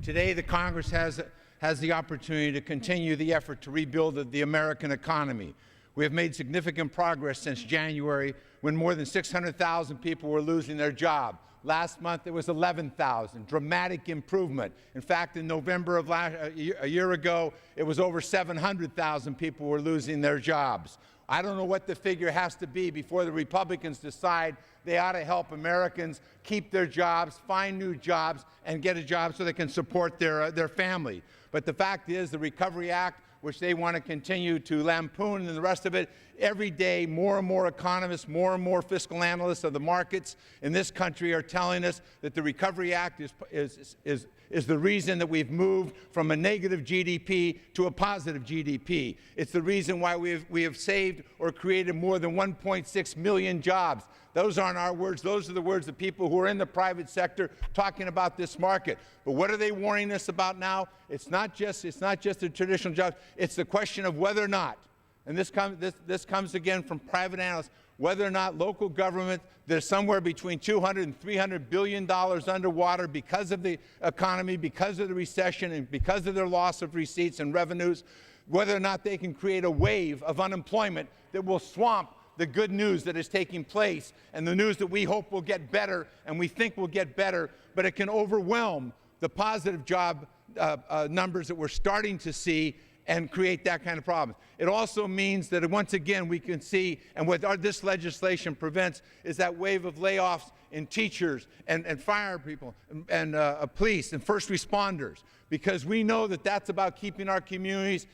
Today, the Congress has the opportunity to continue the effort to rebuild the American economy. We have made significant progress since January, when more than 600,000 people were losing their job. Last month, it was 11,000, dramatic improvement. In fact, in November of a year ago, it was over 700,000 people were losing their jobs. I don't know what the figure has to be before the Republicans decide they ought to help Americans keep their jobs, find new jobs, and get a job so they can support their family. But the fact is, the Recovery Act, which they want to continue to lampoon and the rest of it, every day more and more economists, more and more fiscal analysts of the markets in this country are telling us that the Recovery Act is the reason that we've moved from a negative GDP to a positive GDP. It's the reason why we have saved or created more than 1.6 million jobs. Those aren't our words. Those are the words of people who are in the private sector talking about this market. But what are they warning us about now? It's not just the traditional jobs. It's the question of whether or not, and this comes again from private analysts, whether or not local government, there's somewhere between $200 and $300 billion underwater because of the economy, because of the recession, and because of their loss of receipts and revenues, whether or not they can create a wave of unemployment that will swamp the good news that is taking place and the news that we hope will get better and we think will get better, but it can overwhelm the positive job numbers that we're starting to see and create that kind of problem. It also means that once again we can see, and what this legislation prevents, is that wave of layoffs in teachers and fire people and police and first responders, because we know that that's about keeping our communities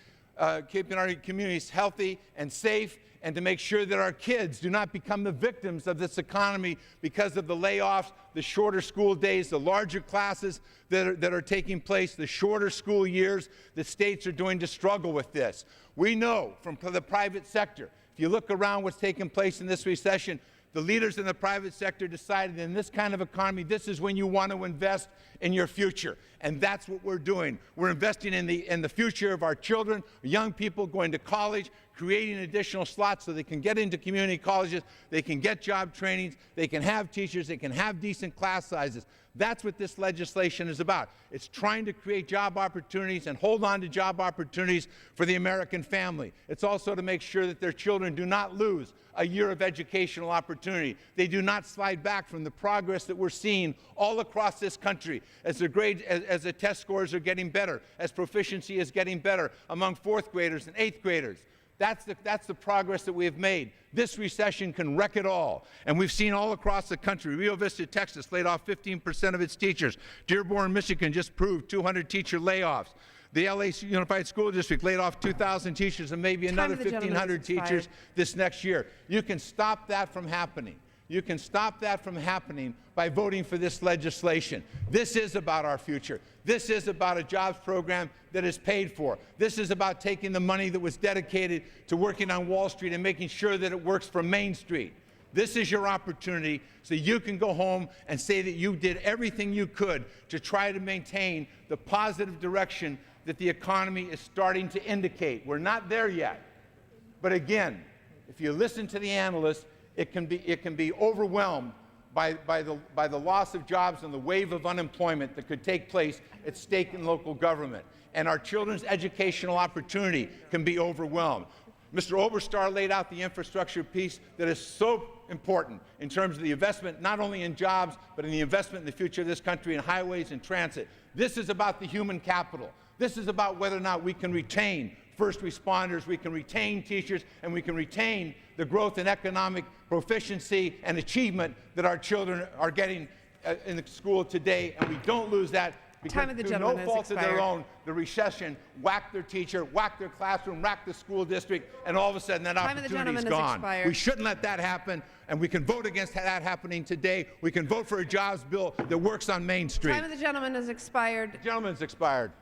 healthy and safe, and to make sure that our kids do not become the victims of this economy because of the layoffs, the shorter school days, the larger classes that are taking place, the shorter school years that states are doing to struggle with this. We know from the private sector, if you look around what's taking place in this recession, the leaders in the private sector decided in this kind of economy, this is when you want to invest in your future. And that's what we're doing. We're investing in the future of our children, young people going to college, creating additional slots so they can get into community colleges, they can get job trainings, they can have teachers, they can have decent class sizes. That's what this legislation is about. It's trying to create job opportunities and hold on to job opportunities for the American family. It's also to make sure that their children do not lose a year of educational opportunity. They do not slide back from the progress that we're seeing all across this country as the test scores are getting better, as proficiency is getting better among fourth graders and eighth graders. That's the progress that we have made. This recession can wreck it all. And we've seen all across the country. Rio Vista, Texas laid off 15% of its teachers. Dearborn, Michigan just proved 200 teacher layoffs. The LA Unified School District laid off 2,000 teachers and maybe another 1,500 teachers this next year. You can stop that from happening. You can stop that from happening by voting for this legislation. This is about our future. This is about a jobs program that is paid for. This is about taking the money that was dedicated to working on Wall Street and making sure that it works for Main Street. This is your opportunity so you can go home and say that you did everything you could to try to maintain the positive direction that the economy is starting to indicate. We're not there yet. But again, if you listen to the analysts, it can be overwhelmed by the loss of jobs and the wave of unemployment that could take place at state and local government. And our children's educational opportunity can be overwhelmed. Mr. Oberstar laid out the infrastructure piece that is so important in terms of the investment not only in jobs, but in the investment in the future of this country in highways and transit. This is about the human capital. This is about whether or not we can retain first responders, we can retain teachers, and we can retain the growth in economic proficiency and achievement that our children are getting in the school today, and we don't lose that because through no fault of their own, the recession whacked their teacher, whacked their classroom, whacked the school district, and all of a sudden that opportunity is gone. We shouldn't let that happen, and we can vote against that happening today. We can vote for a jobs bill that works on Main Street. Time of the gentleman has expired. The gentleman's expired.